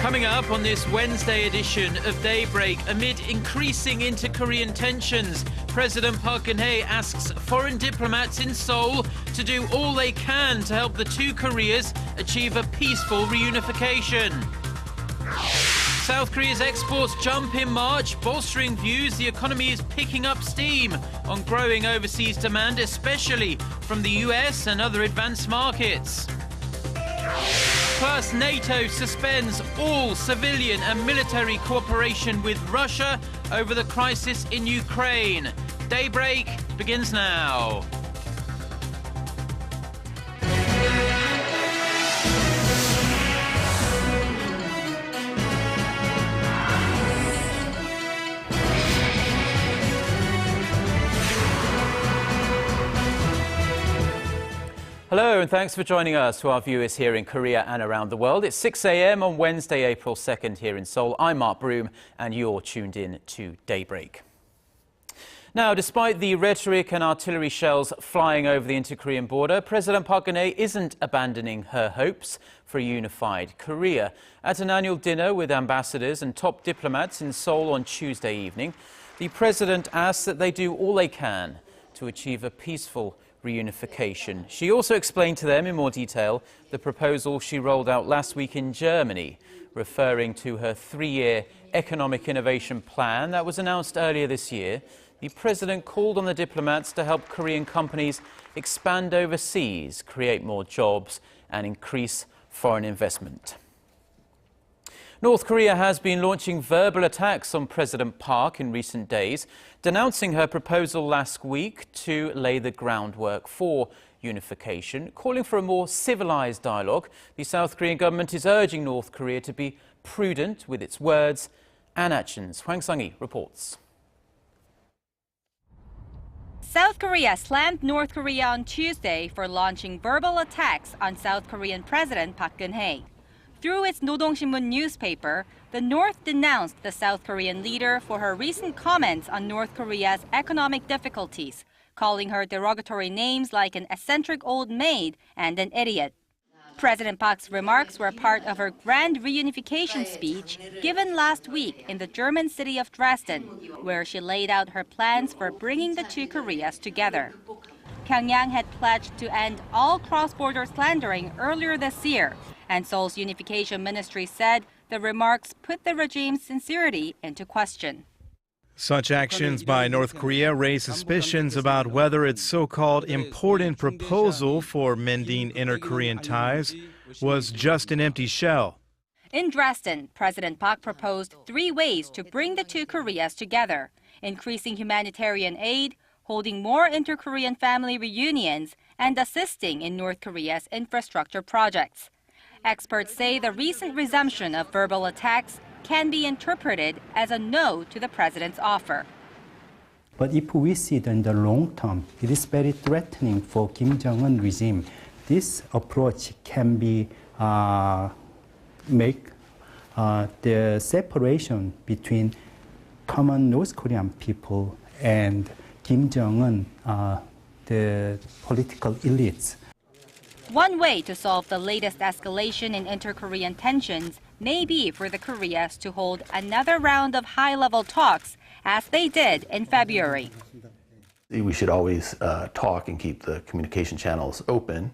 Coming up on this Wednesday edition of Daybreak, amid increasing inter-Korean tensions, President Park Geunhye asks foreign diplomats in Seoul to do all they can to help the two Koreas achieve a peaceful reunification. South Korea's exports jump in March, bolstering views the economy is picking up steam on growing overseas demand, especially from the US and other advanced markets. Plus, NATO suspends all civilian and military cooperation with Russia over the crisis in Ukraine. Daybreak begins now. Hello and thanks for joining us, to our viewers here in Korea and around the world. It's 6 a.m. on Wednesday, April 2nd here in Seoul. I'm Mark Broom and you're tuned in to Daybreak. Now, despite the rhetoric and artillery shells flying over the inter-Korean border, President Park Geunhye isn't abandoning her hopes for a unified Korea. At an annual dinner with ambassadors and top diplomats in Seoul on Tuesday evening, the president asked that they do all they can to achieve a peaceful reunification. She also explained to them in more detail the proposal she rolled out last week in Germany, referring to her 3-year economic innovation plan that was announced earlier this year. The president called on the diplomats to help Korean companies expand overseas, create more jobs, and increase foreign investment. North Korea has been launching verbal attacks on President Park in recent days, denouncing her proposal last week to lay the groundwork for unification. Calling for a more civilized dialogue, the South Korean government is urging North Korea to be prudent with its words and actions. Hwang Sang-hee reports. South Korea slammed North Korea on Tuesday for launching verbal attacks on South Korean President Park Geunhye. Through its Nodongshinmun newspaper, the North denounced the South Korean leader for her recent comments on North Korea's economic difficulties, calling her derogatory names like an eccentric old maid and an idiot. President Park's remarks were part of her grand reunification speech given last week in the German city of Dresden, where she laid out her plans for bringing the two Koreas together. Pyongyang had pledged to end all cross-border slandering earlier this year, and Seoul's unification ministry said the remarks put the regime's sincerity into question. Such actions by North Korea raise suspicions about whether its so-called important proposal for mending inter-Korean ties was just an empty shell. In Dresden, President Park proposed 3 ways to bring the two Koreas together: increasing humanitarian aid, holding more inter-Korean family reunions, and assisting in North Korea's infrastructure projects. Experts say the recent resumption of verbal attacks can be interpreted as a no to the president's offer. But if we see it in the long term, it is very threatening for Kim Jong-un regime. This approach can be make the separation between common North Korean people and Kim Jong-un, the political elites. One way to solve the latest escalation in inter-Korean tensions may be for the Koreas to hold another round of high-level talks, as they did in February. We should always talk and keep the communication channels open,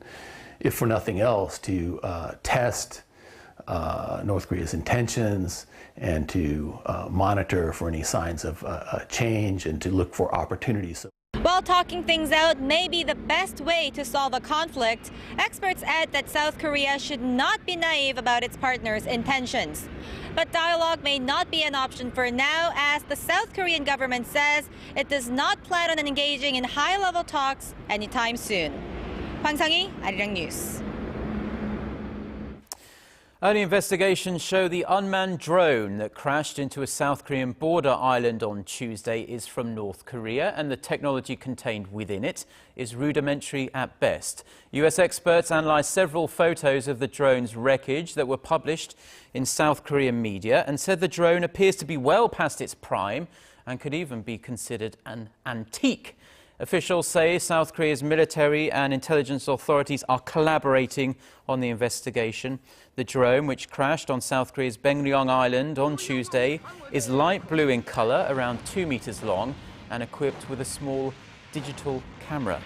if for nothing else, to test North Korea's intentions and to monitor for any signs of change and to look for opportunities. While talking things out may be the best way to solve a conflict, experts add that South Korea should not be naive about its partner's intentions. But dialogue may not be an option for now, as the South Korean government says it does not plan on engaging in high-level talks anytime soon. Hwang Sang-hee, Arirang News. Early investigations show the unmanned drone that crashed into a South Korean border island on Tuesday is from North Korea, and the technology contained within it is rudimentary at best. US experts analyzed several photos of the drone's wreckage that were published in South Korean media and said the drone appears to be well past its prime and could even be considered an antique. Officials say South Korea's military and intelligence authorities are collaborating on the investigation. The drone, which crashed on South Korea's Baengyeong Island on Tuesday, is light blue in color, around 2 meters long, and equipped with a small digital camera.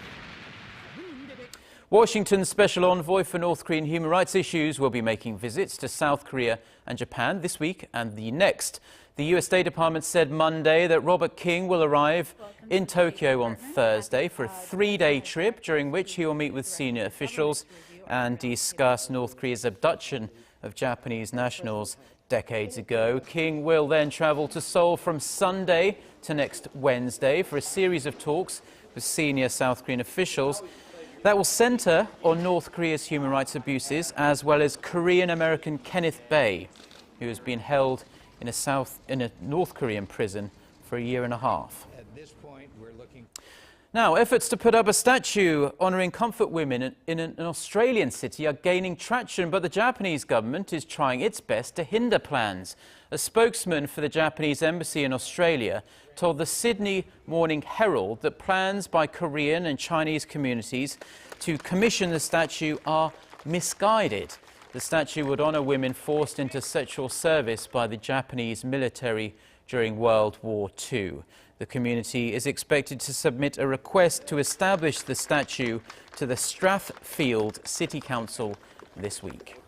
Washington's special envoy for North Korean human rights issues will be making visits to South Korea and Japan this week and the next. The U.S. State Department said Monday that Robert King will arrive in Tokyo on Thursday for a 3-day trip, during which he will meet with senior officials and discuss North Korea's abduction of Japanese nationals decades ago. King will then travel to Seoul from Sunday to next Wednesday for a series of talks with senior South Korean officials that will center on North Korea's human rights abuses, as well as Korean-American Kenneth Bae, who has been held in a North Korean prison for a year and a half. At this point, we're looking. Now, efforts to put up a statue honouring comfort women in an Australian city are gaining traction, but the Japanese government is trying its best to hinder plans. A spokesman for the Japanese embassy in Australia told the Sydney Morning Herald that plans by Korean and Chinese communities to commission the statue are misguided. The statue would honour women forced into sexual service by the Japanese military during World War II. The community is expected to submit a request to establish the statue to the Strathfield City Council this week.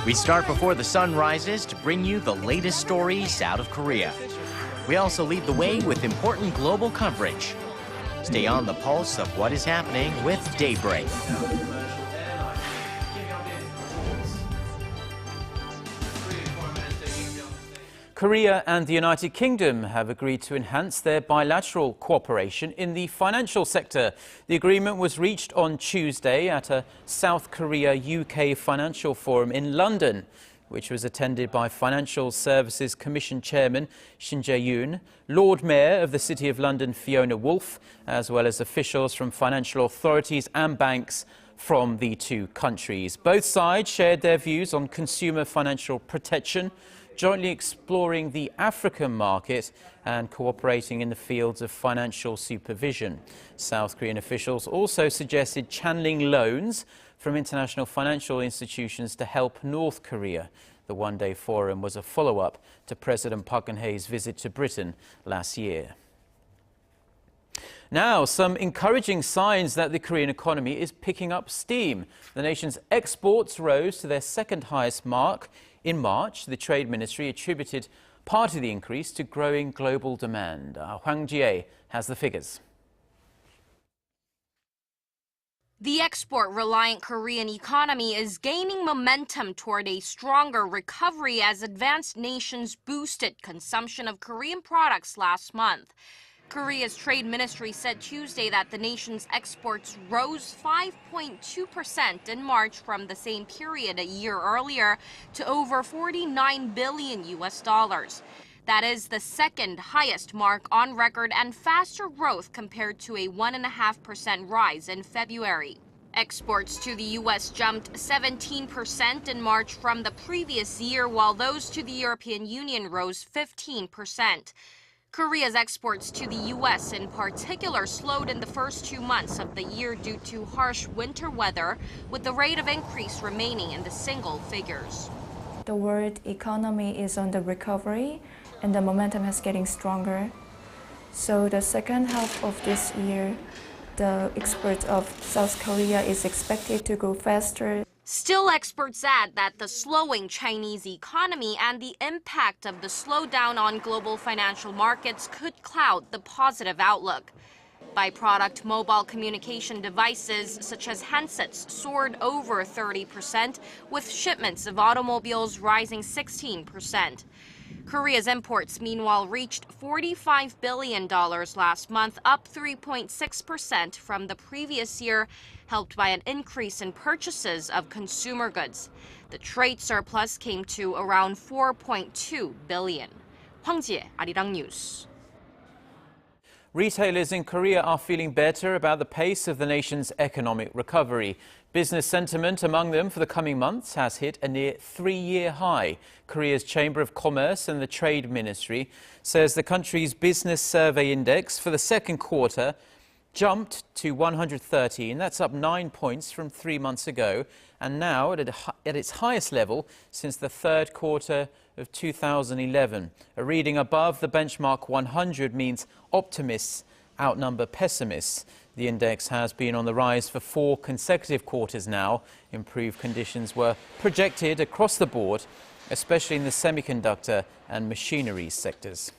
We start before the sun rises to bring you the latest stories out of Korea. We also lead the way with important global coverage. Stay on the pulse of what is happening with Daybreak. Korea and the United Kingdom have agreed to enhance their bilateral cooperation in the financial sector. The agreement was reached on Tuesday at a South Korea-UK financial forum in London, which was attended by Financial Services Commission Chairman Shin Jae-yoon, Lord Mayor of the City of London Fiona Woolf, as well as officials from financial authorities and banks from the two countries. Both sides shared their views on consumer financial protection, jointly exploring the African market and cooperating in the fields of financial supervision. South Korean officials also suggested channeling loans from international financial institutions to help North Korea. The one-day forum was a follow-up to President Park Geunhye's visit to Britain last year. Now, some encouraging signs that the Korean economy is picking up steam. The nation's exports rose to their second highest mark in March. The Trade Ministry attributed part of the increase to growing global demand. Hwang Ji-ae has the figures. The export-reliant Korean economy is gaining momentum toward a stronger recovery as advanced nations boosted consumption of Korean products last month. Korea's Trade Ministry said Tuesday that the nation's exports rose 5.2% in March from the same period a year earlier to over $49 billion. That is the second highest mark on record and faster growth compared to a 1.5% rise in February. Exports to the U.S. jumped 17% in March from the previous year, while those to the European Union rose 15%. Korea's exports to the U.S. in particular slowed in the first 2 months of the year due to harsh winter weather, with the rate of increase remaining in the single figures. The world economy is on the recovery and the momentum is getting stronger. So the second half of this year, the exports of South Korea is expected to grow faster. Still, experts add that the slowing Chinese economy and the impact of the slowdown on global financial markets could cloud the positive outlook. By product, mobile communication devices such as handsets soared over 30%, with shipments of automobiles rising 16%. Korea's imports, meanwhile, reached $45 billion last month, up 3.6% from the previous year, helped by an increase in purchases of consumer goods. The trade surplus came to around $4.2 billion. Hwang Ji-ae, Arirang News. Retailers in Korea are feeling better about the pace of the nation's economic recovery. Business sentiment among them for the coming months has hit a near 3-year high. Korea's Chamber of Commerce and the Trade Ministry says the country's business survey index for the second quarter jumped to 113. That's up 9 points from 3 months ago, and now at its highest level since the third quarter of 2011. A reading above the benchmark 100 means optimists outnumber pessimists. The index has been on the rise for 4 consecutive quarters now. Improved conditions were projected across the board, especially in the semiconductor and machinery sectors.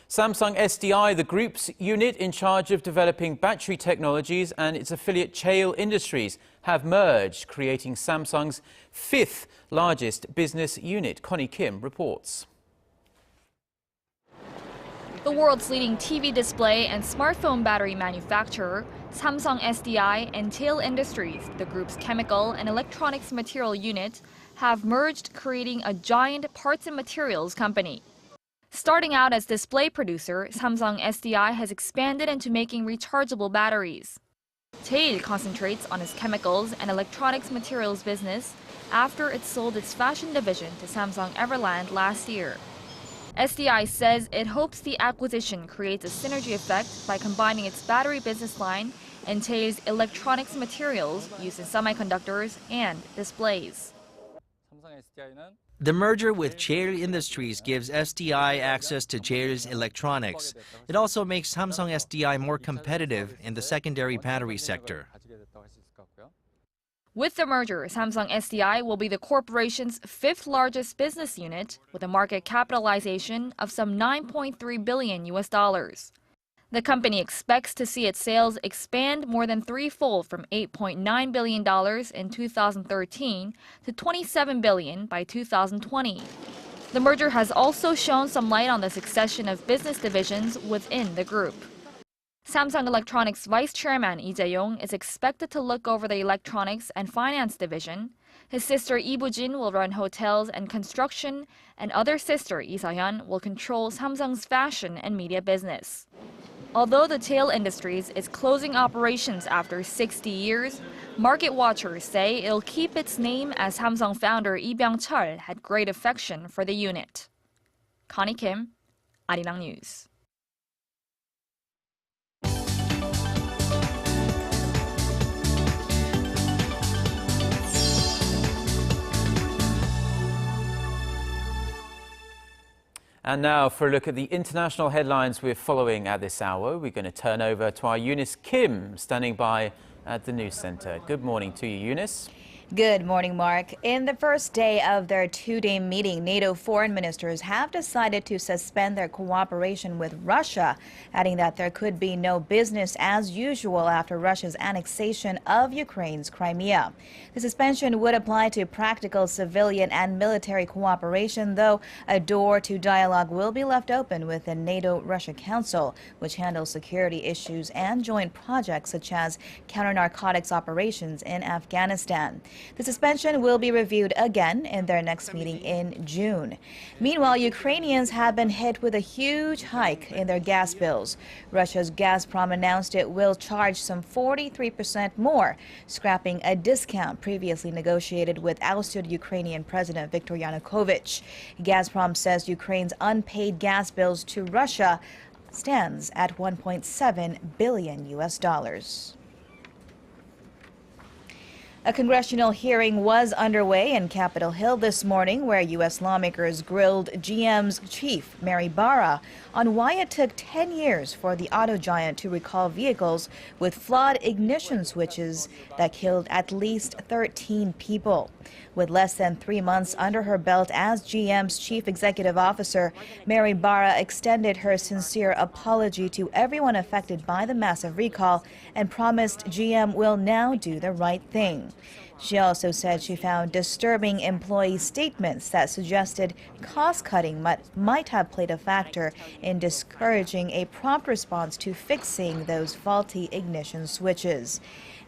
Samsung SDI, the group's unit in charge of developing battery technologies, and its affiliate Cheil Industries have merged, creating Samsung's 5th largest business unit. Connie Kim reports. The world's leading TV display and smartphone battery manufacturer, Samsung SDI and Cheil Industries, the group's chemical and electronics material unit, have merged, creating a giant parts and materials company. Starting out as display producer, Samsung SDI has expanded into making rechargeable batteries. Cheil concentrates on its chemicals and electronics materials business after it sold its fashion division to Samsung Everland last year. SDI says it hopes the acquisition creates a synergy effect by combining its battery business line and Cheil's electronics materials used in semiconductors and displays. The merger with Cheil Industries gives SDI access to Cheil's electronics. It also makes Samsung SDI more competitive in the secondary battery sector. With the merger, Samsung SDI will be the corporation's 5th largest business unit with a market capitalization of some $9.3 billion. The company expects to see its sales expand more than threefold from $8.9 billion in 2013 to $27 billion by 2020. The merger has also shown some light on the succession of business divisions within the group. Samsung Electronics Vice Chairman Lee Jae-yong is expected to look over the electronics and finance division. His sister Lee Bu-jin will run hotels and construction, and other sister Lee Se-hyun will control Samsung's fashion and media business. Although the Cheil Industries is closing operations after 60 years, market watchers say it'll keep its name as Samsung founder Lee Byung-chul had great affection for the unit. Connie Kim, Arirang News. And now for a look at the international headlines we're following at this hour. We're going to turn over to our Eunice Kim, standing by at the news center. Good morning to you, Eunice. Good morning, Mark. In the first day of their 2-day meeting, NATO foreign ministers have decided to suspend their cooperation with Russia, adding that there could be no business as usual after Russia's annexation of Ukraine's Crimea. The suspension would apply to practical civilian and military cooperation, though a door to dialogue will be left open with the NATO-Russia Council, which handles security issues and joint projects such as counter-narcotics operations in Afghanistan. The suspension will be reviewed again in their next meeting in June. Meanwhile, Ukrainians have been hit with a huge hike in their gas bills. Russia's Gazprom announced it will charge some 43% more, scrapping a discount previously negotiated with ousted Ukrainian President Viktor Yanukovych. Gazprom says Ukraine's unpaid gas bills to Russia stands at $1.7 billion. A congressional hearing was underway in Capitol Hill this morning, where U.S. lawmakers grilled GM's chief, Mary Barra, on why it took 10 years for the auto giant to recall vehicles with flawed ignition switches that killed at least 13 people. With less than 3 months under her belt as GM's chief executive officer, Mary Barra extended her sincere apology to everyone affected by the massive recall and promised GM will now do the right thing. She also said she found disturbing employee statements that suggested cost-cutting might have played a factor in discouraging a prompt response to fixing those faulty ignition switches.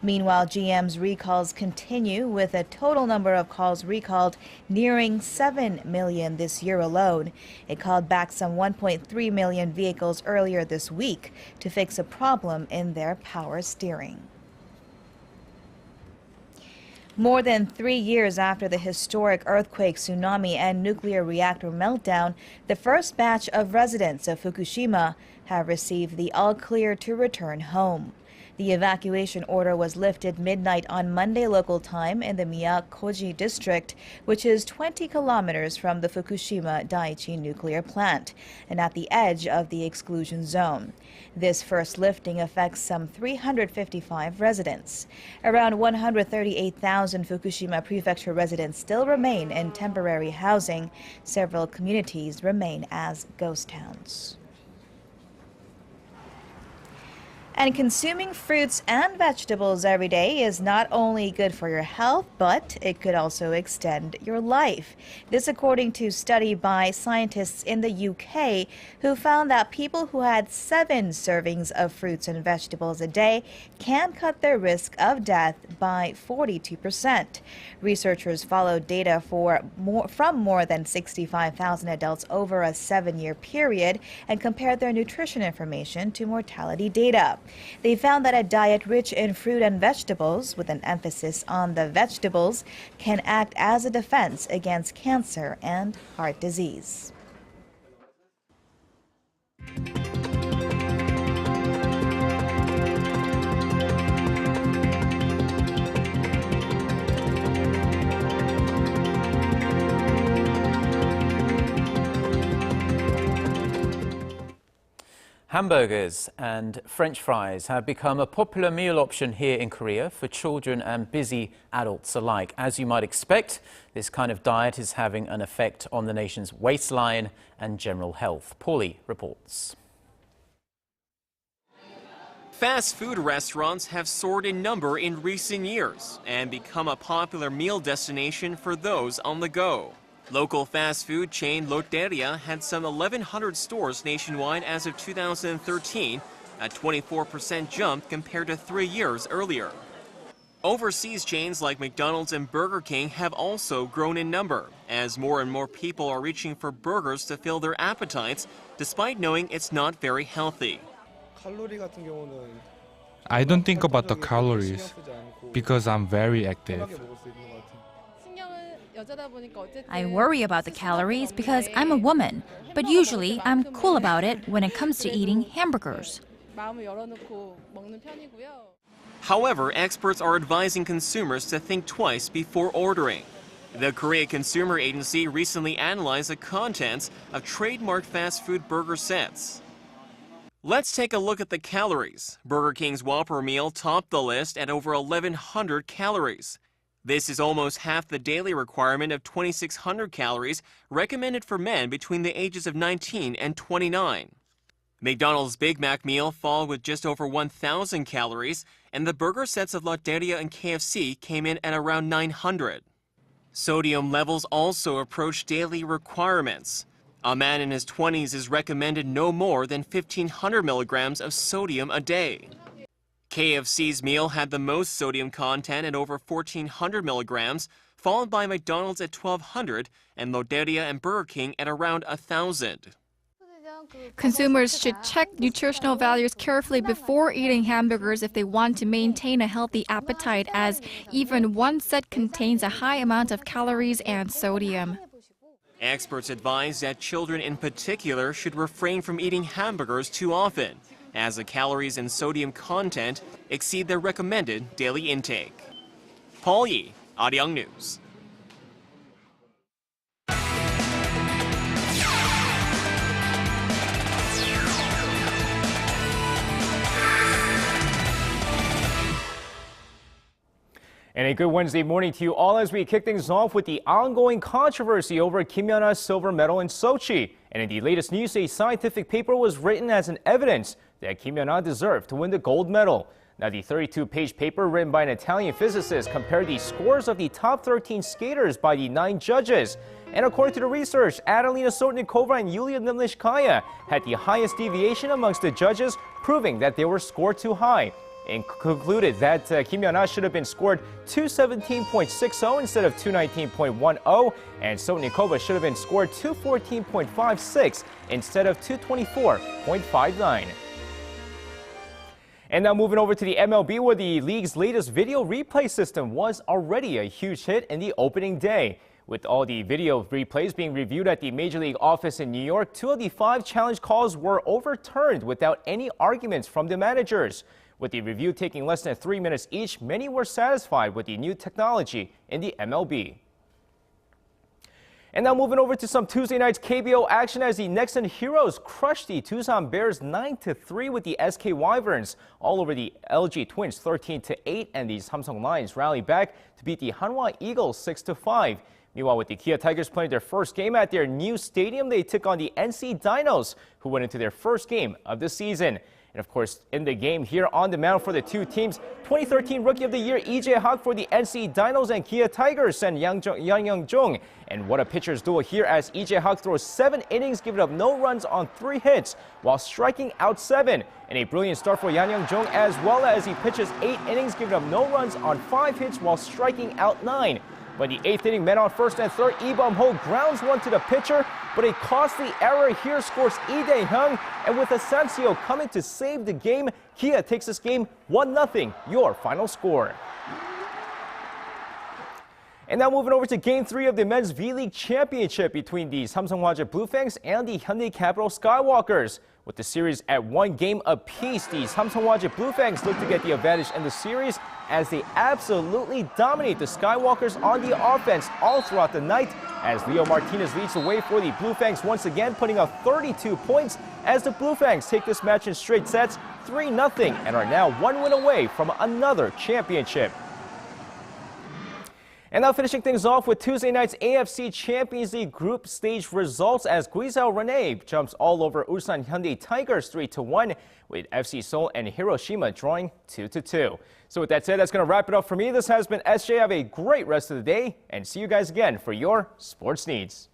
Meanwhile, GM's recalls continue, with a total number of cars recalled nearing 7 million this year alone. It called back some 1.3 million vehicles earlier this week to fix a problem in their power steering. More than 3 years after the historic earthquake, tsunami, and nuclear reactor meltdown, the first batch of residents of Fukushima have received the all-clear to return home. The evacuation order was lifted midnight on Monday local time in the Miyakoji district, which is 20 kilometers from the Fukushima Daiichi nuclear plant and at the edge of the exclusion zone. This first lifting affects some 355 residents. Around 138,000 Fukushima Prefecture residents still remain in temporary housing. Several communities remain as ghost towns. And consuming fruits and vegetables every day is not only good for your health, but it could also extend your life. This according to a study by scientists in the UK who found that people who had 7 servings of fruits and vegetables a day can cut their risk of death by 42%. Researchers followed data from more than 65,000 adults over a 7-year period and compared their nutrition information to mortality data. They found that a diet rich in fruit and vegetables, with an emphasis on the vegetables, can act as a defense against cancer and heart disease. Hamburgers and French fries have become a popular meal option here in Korea for children and busy adults alike. As you might expect, this kind of diet is having an effect on the nation's waistline and general health. Paulie reports. Fast food restaurants have soared in number in recent years and become a popular meal destination for those on the go. Local fast food chain Lotteria had some 1,100 stores nationwide as of 2013, a 24% jump compared to 3 years earlier. Overseas chains like McDonald's and Burger King have also grown in number, as more and more people are reaching for burgers to fill their appetites, despite knowing it's not very healthy. I don't think about the calories because I'm very active. I worry about the calories because I'm a woman, but usually I'm cool about it when it comes to eating hamburgers. However, experts are advising consumers to think twice before ordering. The Korea Consumer Agency recently analyzed the contents of trademarked fast food burger sets. Let's take a look at the calories. Burger King's Whopper meal topped the list at over 1,100 calories. This is almost half the daily requirement of 2,600 calories recommended for men between the ages of 19 and 29. McDonald's Big Mac meal followed with just over 1,000 calories, and the burger sets of Lotteria and KFC came in at around 900. Sodium levels also approach daily requirements. A man in his 20s is recommended no more than 1,500 milligrams of sodium a day. KFC's meal had the most sodium content at over 1,400 milligrams, followed by McDonald's at 1,200 and Lotteria and Burger King at around 1,000. Consumers should check nutritional values carefully before eating hamburgers if they want to maintain a healthy appetite, as even one set contains a high amount of calories and sodium. Experts advise that children in particular should refrain from eating hamburgers too often, as the calories and sodium content exceed their recommended daily intake. Paul Yi, Arirang News. And a good Wednesday morning to you all as we kick things off with the ongoing controversy over Kim Yeonha's silver medal in Sochi. And in the latest news, a scientific paper was written as an evidence that Kim Yeonha deserved to win the gold medal. Now, the 32-page paper written by an Italian physicist compared the scores of the top 13 skaters by the 9 judges. And according to the research, Adelina Sotnikova and Yulia Nemlishkaya had the highest deviation amongst the judges, proving that they were scored too high. And concluded that Kim Yeon-ah should have been scored 217.60 instead of 219.10, and Sotnikova should have been scored 214.56 instead of 224.59. And now moving over to the MLB, where the league's latest video replay system was already a huge hit in the opening day. With all the video replays being reviewed at the Major League office in New York, 2 of the 5 challenge calls were overturned without any arguments from the managers. With the review taking less than 3 minutes each, many were satisfied with the new technology in the MLB. And now moving over to some Tuesday night's KBO action as the Nexen Heroes crushed the Tucson Bears 9-3 with the SK Wyverns all over the LG Twins 13-8, and the Samsung Lions rallied back to beat the Hanwha Eagles 6-5. Meanwhile, with the Kia Tigers playing their first game at their new stadium, they took on the NC Dinos, who went into their first game of the season. And of course, in the game here on the mound for the two teams, 2013 Rookie of the Year EJ Hawk for the NC Dinos and Kia Tigers and Yang Young-jung. And what a pitcher's duel here as EJ Hawk throws 7 innings, giving up no runs on 3 hits while striking out 7. And a brilliant start for Yang Young-jung as well, as he pitches 8 innings, giving up no runs on 5 hits while striking out 9. By the 8th inning, men on first and third, Lee Bum-ho grounds one to the pitcher, but a costly error here scores Lee Dae-hyung, and with Asensio coming to save the game, Kia takes this game 1-0, your final score. And now moving over to Game 3 of the Men's V-League Championship between the Samsung Hwajae Bluefangs and the Hyundai Capital Skywalkers. With the series at 1 game apiece, the Samsung Hwajae Bluefangs look to get the advantage in the series as they absolutely dominate the Skywalkers on the offense all throughout the night, as Leo Martinez leads the way for the Bluefangs once again, putting up 32 points as the Bluefangs take this match in straight sets 3-0 and are now 1 win away from another championship. And now finishing things off with Tuesday night's AFC Champions League group stage results, as Guizhou Rene jumps all over Ulsan Hyundai Tigers 3-1, with FC Seoul and Hiroshima drawing 2-2. So with that said, that's going to wrap it up for me. This has been SJ. Have a great rest of the day, and see you guys again for your sports needs.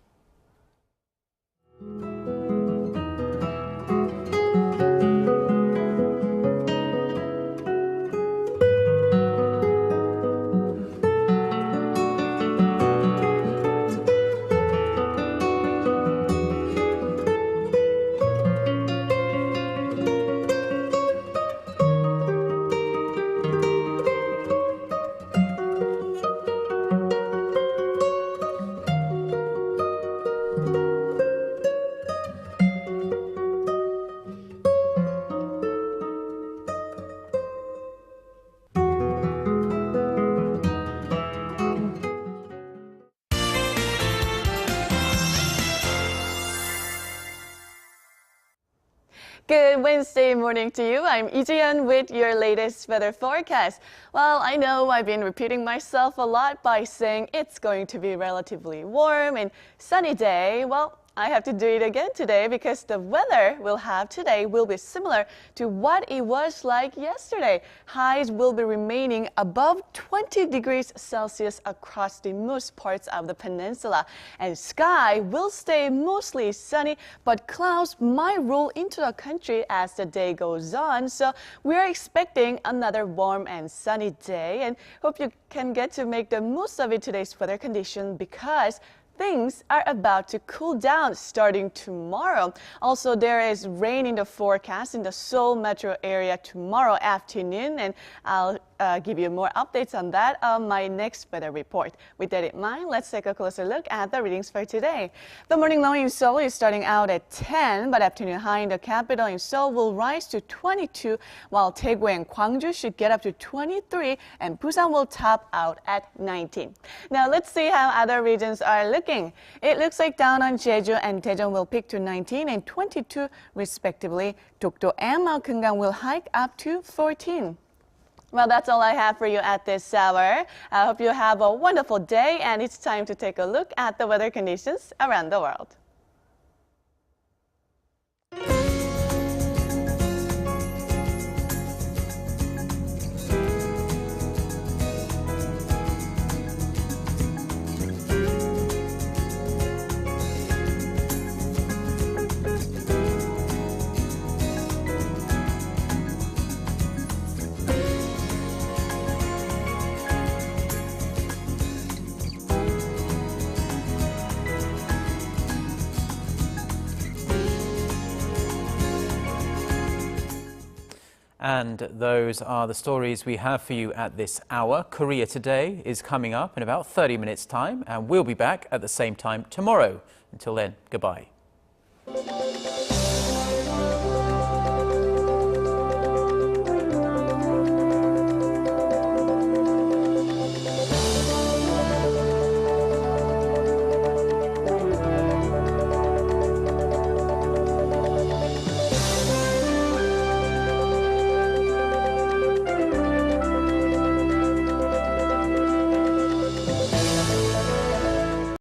Good Wednesday morning to you. I'm Lee Ji-yeon with your latest weather forecast. Well, I know I've been repeating myself a lot by saying it's going to be relatively warm and sunny day. Well, I have to do it again today because the weather we'll have today will be similar to what it was like yesterday. Highs will be remaining above 20 degrees Celsius across the most parts of the peninsula. And sky will stay mostly sunny, but clouds might roll into the country as the day goes on. So we're expecting another warm and sunny day, and hope you can get to make the most of it today's weather condition, because things are about to cool down starting tomorrow. Also, there is rain in the forecast in the Seoul metro area tomorrow afternoon, and I'll give you more updates on that on my next weather report. With that in mind, let's take a closer look at the readings for today. The morning low in Seoul is starting out at 10, but afternoon high in the capital in Seoul will rise to 22, while Daegu and Gwangju should get up to 23, and Busan will top out at 19. Now let's see how other regions are looking. It looks like down on Jeju and Daejeon will peak to 19 and 22 respectively. Dokdo and Malkungang will hike up to 14. Well, that's all I have for you at this hour. I hope you have a wonderful day, and it's time to take a look at the weather conditions around the world. And those are the stories we have for you at this hour. Korea Today is coming up in about 30 minutes' time, and we'll be back at the same time tomorrow. Until then, goodbye.